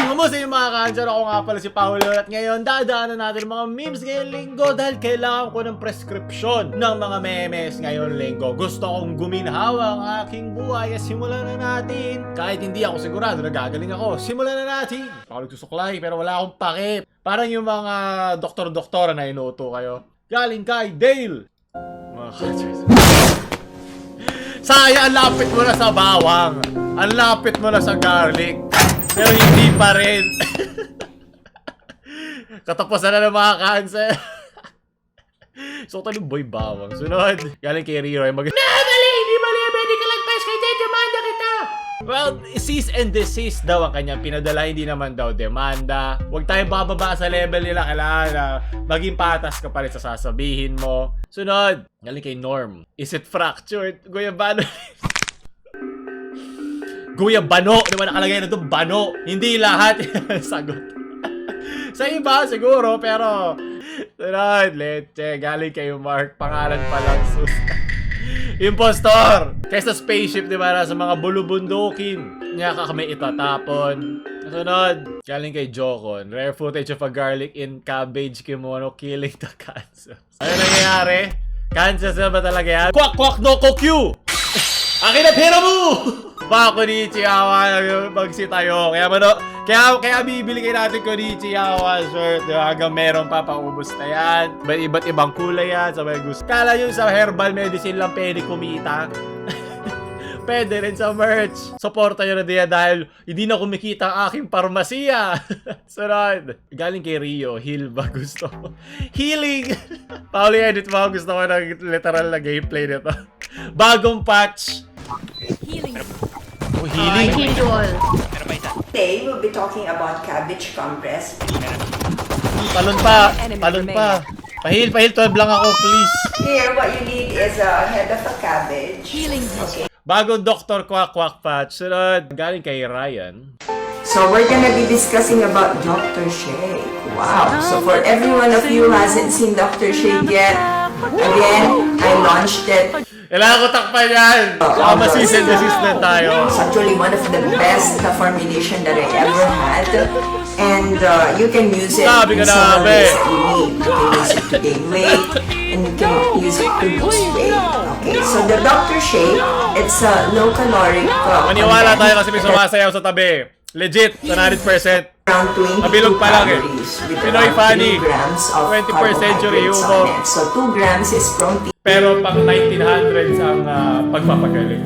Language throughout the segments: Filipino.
Kamusta yung mga cancer? Ako nga pala si Paolo at ngayon dadaanan natin mga memes ngayong linggo dahil kailangan ko ng prescription ng mga memes ngayong linggo. Gusto kong guminhawa ang aking buhay at simulan na natin. Kahit hindi ako sigurado na gagaling ako, simulan na natin. Ako nagsusuklay pero wala akong pakip. Parang yung mga doktor-doktora na inuuto kayo. Galing kay Dale. Mga cancers. Sayang, ang lapit mo na sa bawang. Ang lapit mo na sa garlic. Pero hindi pa rin. Katapusan na ng mga cancer. So, ito yung boy bawang. Sunod. Galing kay Riro. Mali! Hindi mali! Medical advice kay Jay! Demanda kita! Well, cease and desist daw ang kanyang pinadala. Hindi naman daw demanda. Huwag tayong bababa sa level nila. Kailangan na maging patas ka pa rin sa sasabihin mo. Sunod. Galing kay Norm. Is it fractured? Guyabano. Guyabano. Di ba nakalagay na doon? Bano. Hindi lahat. Sagot. Sa iba siguro, pero sunod, leche. Galing kay Mark. Pangalan pa lang. Impostor. Kaysa spaceship, di ba? Sa mga bulubundukin. Niya ka kami itatapon. Sunod. Galing kay Jocon. Rare footage of a garlic in cabbage kimono killing the cancer. Ano nangyayari? Cancer na ba talaga yan? Kwak kwak no kokyu! Akin na pera mo! Konnichiwa magsitayo. Kaya bibili kayo natin konnichiwa shirt. Hanggang meron pa paubos na yan. Iba't ibang kulay yan. Sa may gusto. Kala nyo sa herbal medicine lang pwede kumita. Pwede rin sa merch. Supporta nyo na diyan dahil hindi na kumikita ang aking parmasiya. Sunod. Galing kay Rio. Heal ba gusto mo? Healing! Pauli edit mo. Gusto ko ng literal na gameplay nito. Bagong patch. Healing. Oh, healing. Today, we'll be talking about cabbage compress. Talon pa. Talon pa. Pahil. 12 lang ako, please. Here, what you need is a head of a cabbage. Healing. Okay. Bagong Dr. Quack Quack patch. Sunod. Galing kay Ryan. So we're gonna be discussing about Dr. Shake. Wow. So for every one of you who hasn't seen Dr. Shake yet, again, I launched it. Kailangan ko takpan yan. Masisi and desist na tayo. It's actually one of the best formulation that I ever had. And you can use it Sabi in ka na, several be. ways that you need. You can use it to gain weight, and you can use it to lose weight. Okay, so the Dr. Shake, it's a low-caloric Maniwala tayo kasi may content. sumasayaw sa tabi. Legit, 100%. Around 22 Kabilog pa lang eh. calories with Pinoy around funny. 3 grams of 21st century carbohydrates humor. on it. So 2 grams is protein. Pero pang 1900s ang pagpapagaling.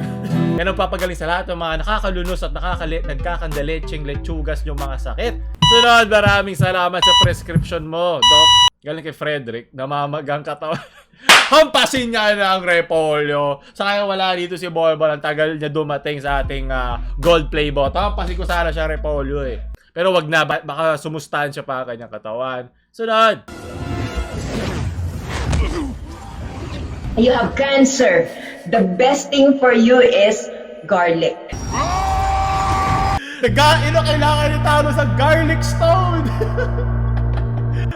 Yan ang papagaling sa lahat ng mga nakakalunos at nagkakandaletseng lechugas yung mga sakit. Sunod, maraming salamat sa prescription mo, Doc. Galing kay Frederick, namamagang katawan. Hampasin niya na ang repolyo. Saka wala dito si Boybol. Ang tagal niya dumating sa ating gold play bot. Hampasin ko sana siya repolyo eh. Pero wag na, baka sumustansya pa ang kanyang katawan. Sunod. You have cancer. The best thing for you is garlic. Kailangan ni Thanos sa garlic stone.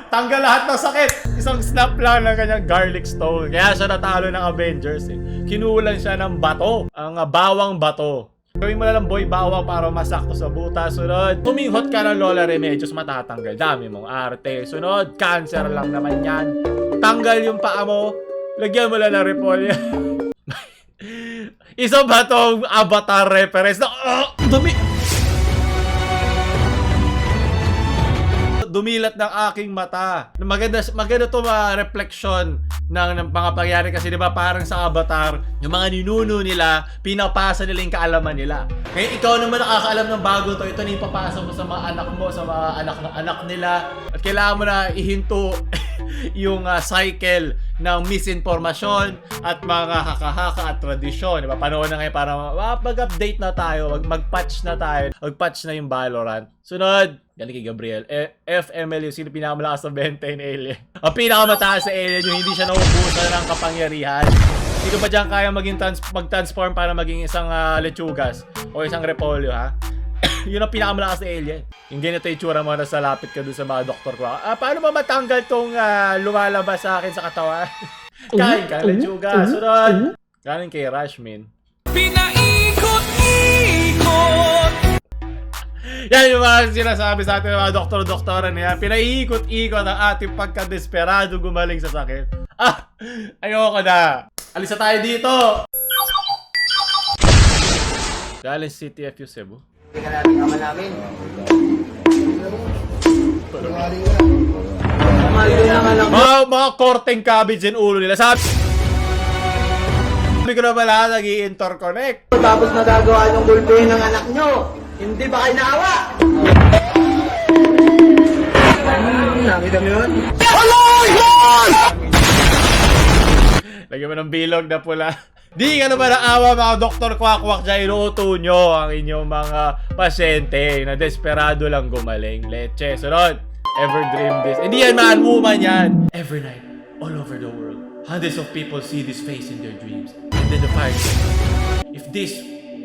Tanggal lahat ng sakit. Isang snap lang ng kanyang garlic stone. Kaya siya natalo ng Avengers eh. Kinulan siya ng bato. Ang bawang bato. Gawin mo na lang boy bawang para masakto sa butas. Sunod. Tuminghot ka ng Lola Remedios, matatanggal. Dami mong arte. Sunod. Cancer lang naman yan. Tanggal yung paa mo. Lagyan mo lang ng repolyo. Isa ba tong Avatar reference na dumi? Dumilat ng aking mata. Maganda to reflection ng mga pangyari kasi di ba parang sa Avatar, yung mga ninuno nila, pinapasa nila yung kaalaman nila. Ngayon ikaw naman nakakaalam ng bago to, ito na yung papasa mo sa mga anak mo, sa mga anak ng anak nila. At kailangan mo na ihinto yung cycle ng misinformasyon at mga haka-haka at tradisyon. Diba? Panahon na ngayon para mag-update na tayo, mag-patch na tayo, mag-patch na yung Valorant. Sunod, galing kay Gabriel. FML yung sino pinakamalakas sa benta in alien. Ang pinakamataas sa alien yung hindi siya naubusan ng kapangyarihan. Hindi ko pa dyan kaya mag-transform para maging isang lechugas o isang repolyo ha. Yun ang pinakamalakas na alien. Yung ganito yung tsura mo na sa lapit ka dun sa mga doktor ko. Paano ba matanggal tong lumalabas sa akin sa katawan? Kain ka, lechuga. Sunod. Galing kay Rashmin. Yan yung mga sinasabi sa atin ng mga doktor-doktora na yan. Pinaiikot-ikot ang ating pagka-desperado gumaling sa sakit. Ayoko na. Alisa tayo dito. Galing CTFU Cebu. Tingnan natin ama namin. Mga korteng cabbage yung ulo nila. Sabi ko na pala, nag-i-interconnect. Tapos nagagawa ng gulpihin ng anak nyo. Hindi ba kayo naawa? Nakita mo yun? Lagyan mo ng bilog na pula. Di ka naman naawa mga doktor kwak-kwak dyan. Inuuto nyo ang inyong mga pasyente na desperado lang gumaling. Leche. Sunod. Ever dream this? Hindi yan man, woman yan. Every night, all over the world, hundreds of people see this face in their dreams. And then the fire. If this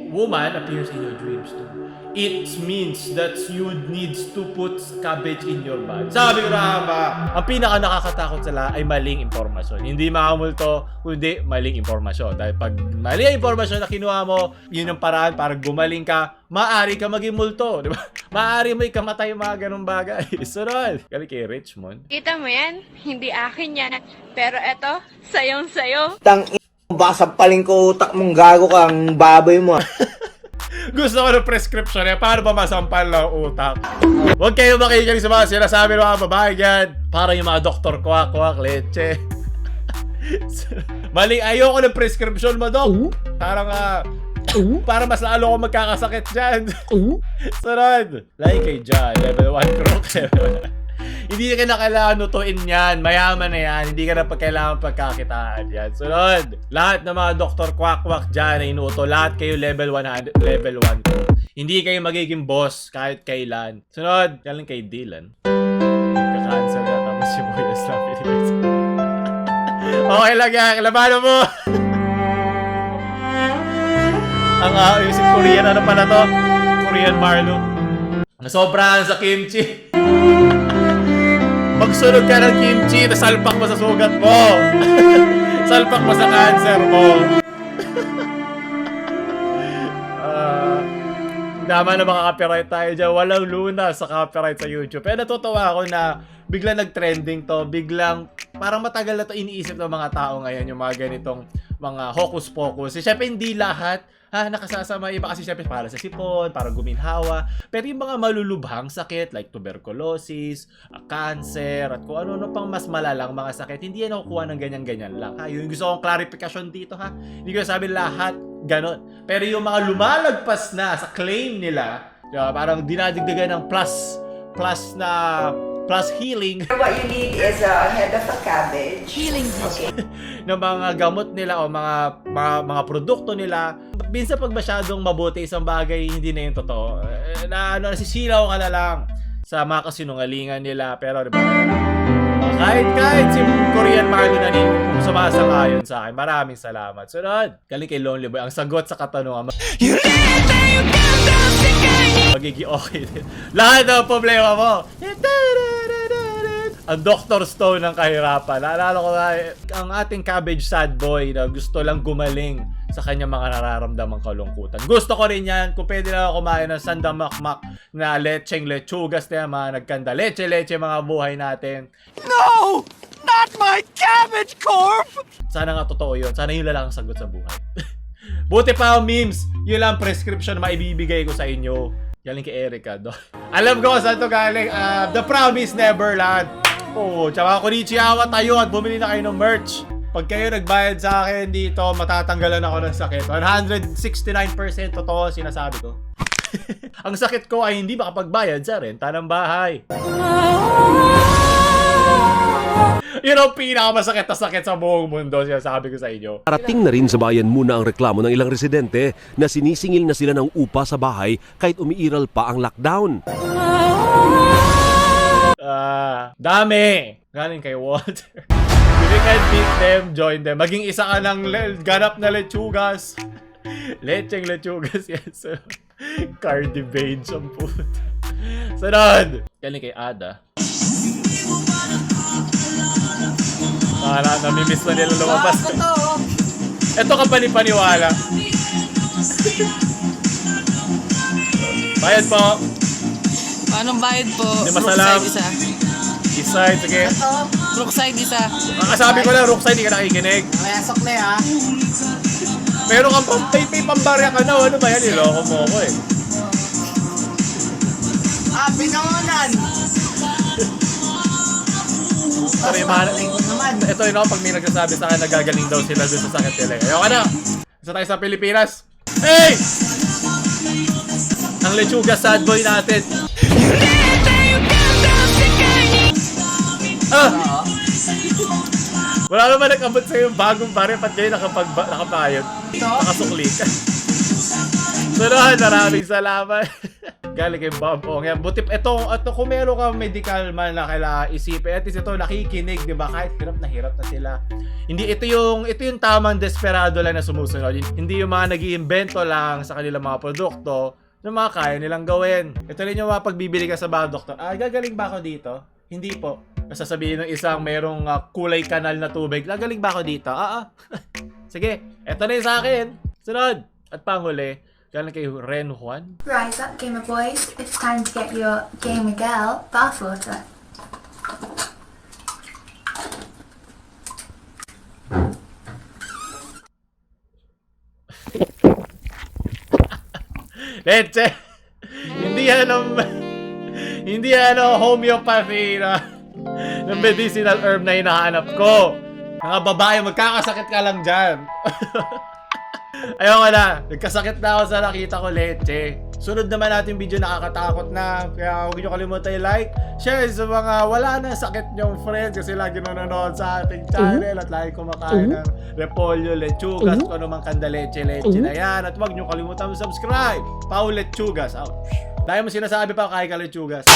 woman appears in your dreams too, it means that you needs to put cabbage in your body. Sabi ko na ba, ang pinaka nakakatakot sila ay maling impormasyon. Hindi makamulto, kundi maling impormasyon. Dahil pag maling impormasyon na kinuha mo, yun ang paraan para gumaling ka, maaari ka maging multo, di ba? Maaari mo ikamatay yung mga ganung bagay. Sunod, galing kay Richmond. Kita mo yan? Hindi akin yan. Pero eto, sayong-sayo. Basa paling ko utak mong gago kang baboy mo. Gusto ko ng prescription eh. Paano ba masampal ng utak? Huwag kayo makikinig sa mga sinasabi ng mga babae dyan. Parang yung mga doktor kwak-kwak, leche. Mali, ayoko ng prescription mo, Dok. Parang para mas lalo ko magkakasakit dyan. Sunod. Like kay John, level 1 crook, level 1. Hindi ka na kailangan nutuin yan. Mayaman na yan. Hindi ka na kailangan pagkakitaan yan. Sunod. Lahat ng mga doktor kwak-kwak dyan ay inuuto. Lahat kayo level 100, level 1 ko. Hindi kayo magiging boss kahit kailan. Sunod. Galing kay Dylan. Kaka-answer na tapos yung Boyas na Pilipinas. Okay lang yan. Labanan mo. Yung si Korean ano pala to? Korean Marlo. Nasobrahan sa kimchi. Magsunod ka ng kimchi, tas salpak mo sa sugat mo. Salpak mo sa cancer mo. Naman na makaka-copyright tayo dyan. Walang luna sa copyright sa YouTube. Pero natutuwa ako na biglang nag-trending to. Biglang, parang matagal na to iniisip ng mga tao ngayon. Yung mga ganitong mga hocus-pocus. Siyempre hindi lahat nakasasama. Iba kasi siyempre para sa sipon, para guminhawa. Pero yung mga malulubhang sakit like tuberculosis, cancer, at kung ano-ano pang mas malalang mga sakit, hindi yan nakukuha ng ganyan-ganyan lang. Yung gusto kong clarification dito ha. Hindi ko sabi lahat ganon. Pero yung mga lumalagpas na sa claim nila, parang dinadigdagan ng plus healing. What you need is a head of a cabbage. Healing. Okay. ng mga gamot nila o mga produkto nila. Minsan pag masyadong mabuti isang bagay, hindi na yung totoo. Nasisilaw ka na lang sa mga kasinungalingan nila. Pero diba, kahit si Korean Marlo na kung sumasang-ayon sa akin, maraming salamat. Sunod, galing kay Lonely Boy. Ang sagot sa katanungan, magiging okay din. Lahat ng problema mo, ang Dr. Stone ng kahirapan. Naalala ko na ang ating cabbage sad boy na gusto lang gumaling sa kanyang mga nararamdamang kalungkutan. Gusto ko rin yan. Kung pwede lang ako kumain ng sandamakmak na lecheng lechugas na yan, mga nagkanda leche-leche mga buhay natin. No! Not my cabbage corp! Sana nga totoo yun. Sana yun lang ang sagot sa buhay. Buti pa ang memes. Yun lang prescription na maibibigay ko sa inyo. Galing kay Erica. Alam ko saan to galing. The Promise Neverland. Oh, tsaka konnichiwa tayo at bumili na kayo ng merch. Pag kayo nagbayad sa akin dito, matatanggalan ako ng sakit. 169% totoo sinasabi ko. Ang sakit ko ay hindi makapagbayad sa renta ng bahay. Yun ang pinakamasakit na sakit sa buong mundo, sinasabi ko sa inyo. Parating na rin sa bayan muna ang reklamo ng ilang residente na sinisingil na sila ng upa sa bahay kahit umiiral pa ang lockdown. Dami! Galing kay Walter. If you can beat them, join them. Maging isa ka ng ganap na lechugas. Lecheng lechugas, yes. Cardi Bage ang puto. Sunod! Galing kay Ada. Namimiss na nila lumabas. Ito ka panipaniwala. Bayad po. Anong bayad po? Hindi masalam. Brookside isa. Eastside, sige. Brookside isa. Ang kasabi ko lang, Roxy, hindi ka nakikinig. Kaya sokle ha. Meron kang may pambarya ka na. Ano ba yan? Niloko mo ako eh. Ah, pinangonan. Sorry, mahal. Naman. Ito yun ako, pag may nagsasabi sa akin, nagagaling daw sila dun sa sakit nila. Ayoko na. Isa tayo sa Pilipinas. Hey! Ang lechuga sad boy natin. Ah! Wala naman nag-abot sa'yo yung bagong barya, pat kayo nakabayad. Nakasukli. Sunod, maraming salamat. Galing kay Bob Ong. Yan, buti ito kung meron ka medical man na kailangan isipin, at least ito nakikinig, di ba? Kahit hirap na sila. Ito yung tamang desperado lang na sumusunod. Hindi yung mga nag-iimbento lang sa kanilang mga produkto na mga kaya nilang gawin. Ito rin yung mga pagbibili ka sa mga doktor. Ah, gagaling ba ako dito? Hindi po. Sasabihin ng isang merong kulay kanal na tubig, gagaling ba ako dito? Sige, eto na yung sa akin. Sunod. At panghuli, galing kay Ren Juan. Rise up, gamer boys. It's time to get your gamer girl bathwater. Leche! Hindi yan homeopathy na ng medicinal herb na hinahanap ko. Mga babae, magkakasakit ka lang dyan. Ayoko na. Nagkasakit na ako sa nakita ko, Leche. Sunod naman natin video, nakakatakot na. Kaya huwag nyo kalimutan i-like, share sa mga wala na sakit nyong friends kasi lagi nanonood sa ating channel at lagi kumakain ng repolyo, lechugas, kung ano mang kanda leche na yan. At huwag nyo kalimutan subscribe. Pau Lechugas. Dahil mo sinasabi pa, kaya ka lechugas.